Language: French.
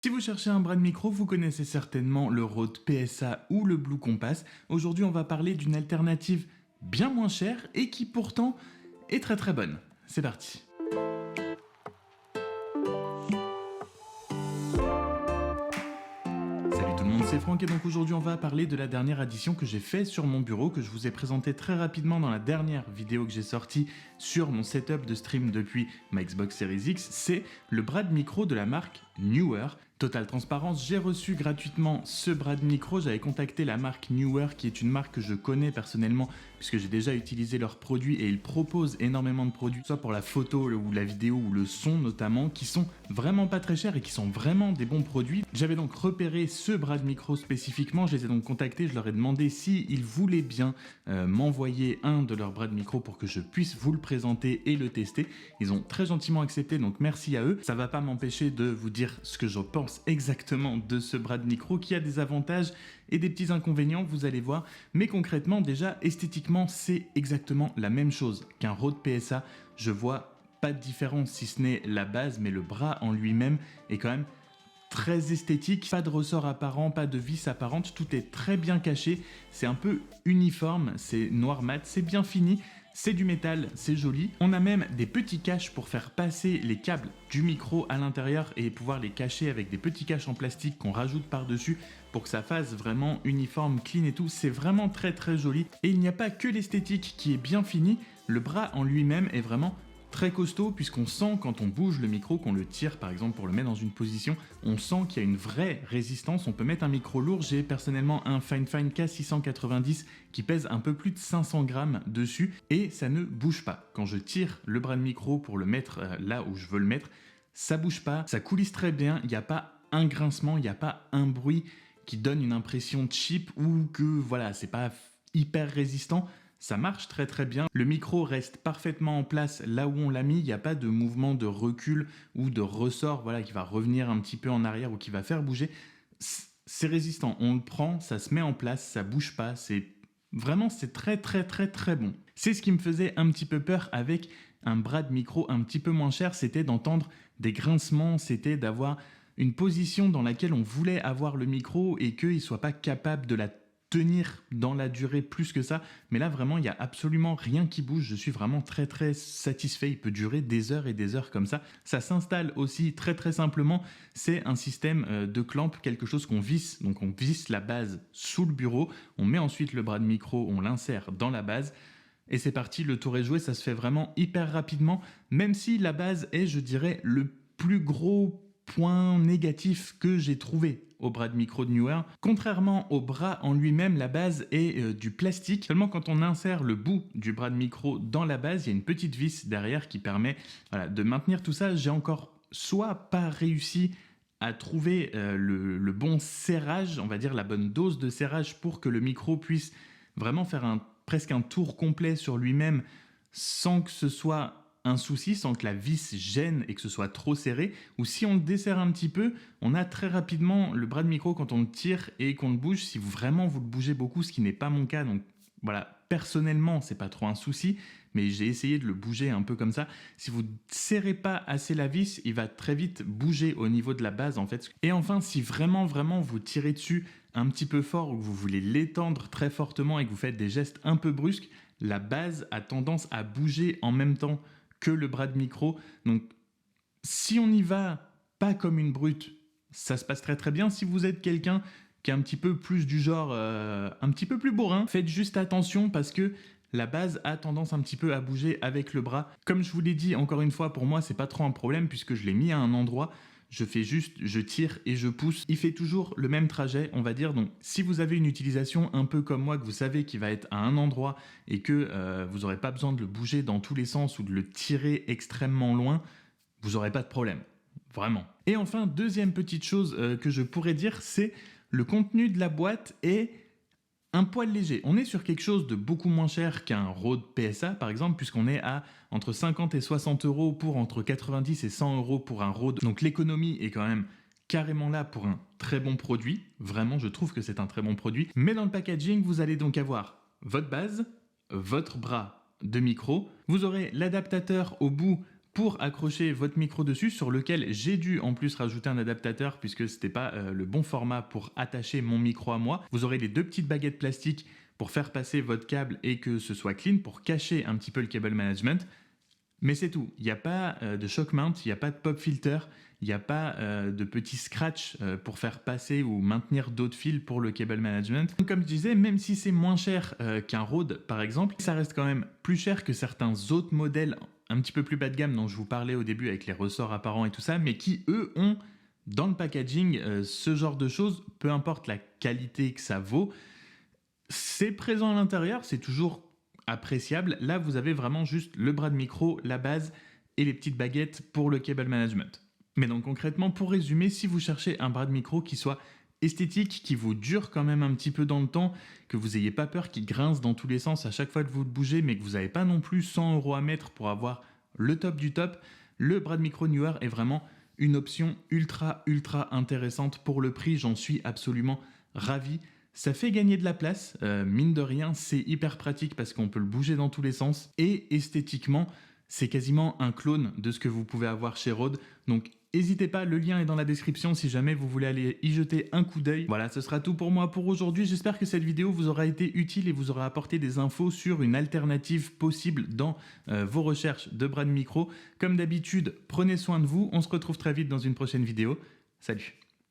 Si vous cherchez un bras de micro, vous connaissez certainement le Rode PSA ou le Blue Compass. Aujourd'hui, on va parler d'une alternative bien moins chère et qui pourtant est très très bonne. C'est parti. Salut tout le monde, c'est Franck et donc aujourd'hui on va parler de la dernière addition que j'ai fait sur mon bureau, que je vous ai présenté très rapidement dans la dernière vidéo que j'ai sortie sur mon setup de stream depuis ma Xbox Series X. C'est le bras de micro de la marque Neewer. Totale transparence, j'ai reçu gratuitement ce bras de micro. J'avais contacté la marque Neewer, qui est une marque que je connais personnellement puisque j'ai déjà utilisé leurs produits et ils proposent énormément de produits, soit pour la photo ou la vidéo ou le son notamment, qui sont vraiment pas très chers et qui sont vraiment des bons produits. J'avais donc repéré ce bras de micro spécifiquement, je les ai donc contactés, je leur ai demandé s'ils voulaient bien m'envoyer un de leurs bras de micro pour que je puisse vous le présenter et le tester. Ils ont très gentiment accepté, donc merci à eux. Ça va pas m'empêcher de vous dire ce que je pense exactement de ce bras de micro qui a des avantages et des petits inconvénients, vous allez voir. Mais concrètement, déjà, esthétiquement, c'est exactement la même chose qu'un Rode PSA. Je vois pas de différence si ce n'est la base, mais le bras en lui-même est quand même très esthétique, pas de ressort apparent, pas de vis apparente, tout est très bien caché, c'est un peu uniforme, c'est noir mat, c'est bien fini, c'est du métal, c'est joli. On a même des petits caches pour faire passer les câbles du micro à l'intérieur et pouvoir les cacher avec des petits caches en plastique qu'on rajoute par-dessus pour que ça fasse vraiment uniforme, clean et tout. C'est vraiment très très joli. Et il n'y a pas que l'esthétique qui est bien finie, le bras en lui-même est vraiment très costaud puisqu'on sent quand on bouge le micro, qu'on le tire par exemple pour le mettre dans une position, on sent qu'il y a une vraie résistance. On peut mettre un micro lourd, j'ai personnellement un Fine K690 qui pèse un peu plus de 500 grammes dessus et ça ne bouge pas. Quand je tire le bras de micro pour le mettre là où je veux le mettre, ça bouge pas, ça coulisse très bien, il n'y a pas un grincement, il n'y a pas un bruit qui donne une impression cheap ou que voilà, c'est pas hyper résistant. Ça marche très très bien, le micro reste parfaitement en place là où on l'a mis, il n'y a pas de mouvement de recul ou de ressort voilà, qui va revenir un petit peu en arrière ou qui va faire bouger. C'est résistant, on le prend, ça se met en place, ça bouge pas, c'est très très très très bon. C'est ce qui me faisait un petit peu peur avec un bras de micro un petit peu moins cher, c'était d'entendre des grincements, c'était d'avoir une position dans laquelle on voulait avoir le micro et qu'il ne soit pas capable de la tenir dans la durée plus que ça, mais là vraiment il n'y a absolument rien qui bouge, je suis vraiment très très satisfait, il peut durer des heures et des heures comme ça. Ça s'installe aussi très très simplement, c'est un système de clamp, quelque chose qu'on visse, donc on visse la base sous le bureau, on met ensuite le bras de micro, on l'insère dans la base, et c'est parti, le tour est joué, ça se fait vraiment hyper rapidement, même si la base est, je dirais, le plus gros point négatif que j'ai trouvé au bras de micro de Neewer. Contrairement au bras en lui-même, la base est du plastique. Seulement quand on insère le bout du bras de micro dans la base, il y a une petite vis derrière qui permet de maintenir tout ça. J'ai encore soit pas réussi à trouver le bon serrage, on va dire la bonne dose de serrage pour que le micro puisse vraiment faire presque un tour complet sur lui-même sans que ce soit un souci, sans que la vis gêne et que ce soit trop serré, ou si on le desserre un petit peu, on a très rapidement le bras de micro quand on le tire et qu'on le bouge, si vous le bougez beaucoup, ce qui n'est pas mon cas, donc voilà, personnellement c'est pas trop un souci, mais j'ai essayé de le bouger un peu comme ça. Si vous serrez pas assez la vis, il va très vite bouger au niveau de la base en fait. Et enfin, si vraiment vous tirez dessus un petit peu fort ou que vous voulez l'étendre très fortement et que vous faites des gestes un peu brusques, la base a tendance à bouger en même temps que le bras de micro. Donc si on y va pas comme une brute, ça se passe très très bien. Si vous êtes quelqu'un qui est un petit peu plus du genre un petit peu plus bourrin, faites juste attention parce que la base a tendance un petit peu à bouger avec le bras. Comme je vous l'ai dit, encore une fois, pour moi c'est pas trop un problème puisque je l'ai mis à un endroit, je tire et je pousse. Il fait toujours le même trajet, on va dire. Donc, si vous avez une utilisation un peu comme moi, que vous savez qu'il va être à un endroit et que vous n'aurez pas besoin de le bouger dans tous les sens ou de le tirer extrêmement loin, vous n'aurez pas de problème. Vraiment. Et enfin, deuxième petite chose que je pourrais dire, c'est le contenu de la boîte est un poil léger. On est sur quelque chose de beaucoup moins cher qu'un Rode PSA, par exemple, puisqu'on est à entre 50 et 60 euros pour entre 90 et 100 euros pour un Rode. Donc l'économie est quand même carrément là pour un très bon produit. Vraiment, je trouve que c'est un très bon produit. Mais dans le packaging, vous allez donc avoir votre base, votre bras de micro. Vous aurez l'adaptateur au bout pour accrocher votre micro dessus, sur lequel j'ai dû en plus rajouter un adaptateur puisque c'était pas le bon format pour attacher mon micro à moi. Vous aurez les deux petites baguettes plastiques pour faire passer votre câble et que ce soit clean, pour cacher un petit peu le cable management. Mais c'est tout, il n'y a pas de shock mount, il n'y a pas de pop filter, il n'y a pas de petits scratch pour faire passer ou maintenir d'autres fils pour le cable management. Donc, comme je disais, même si c'est moins cher qu'un Rode par exemple, ça reste quand même plus cher que certains autres modèles un petit peu plus bas de gamme dont je vous parlais au début avec les ressorts apparents et tout ça, mais qui eux ont dans le packaging ce genre de choses, peu importe la qualité que ça vaut, c'est présent à l'intérieur, c'est toujours appréciable. Là, vous avez vraiment juste le bras de micro, la base et les petites baguettes pour le cable management. Mais donc concrètement, pour résumer, si vous cherchez un bras de micro qui soit esthétique, qui vous dure quand même un petit peu dans le temps, que vous n'ayez pas peur qu'il grince dans tous les sens à chaque fois que vous le bougez, mais que vous n'avez pas non plus 100 € à mettre pour avoir le top du top, le bras de micro Neewer est vraiment une option ultra intéressante pour le prix. J'en suis absolument ravi. Ça fait gagner de la place, mine de rien, c'est hyper pratique parce qu'on peut le bouger dans tous les sens et esthétiquement, c'est quasiment un clone de ce que vous pouvez avoir chez Rode. Donc n'hésitez pas, le lien est dans la description si jamais vous voulez aller y jeter un coup d'œil. Voilà, ce sera tout pour moi pour aujourd'hui. J'espère que cette vidéo vous aura été utile et vous aura apporté des infos sur une alternative possible dans vos recherches de bras de micro. Comme d'habitude, prenez soin de vous. On se retrouve très vite dans une prochaine vidéo. Salut!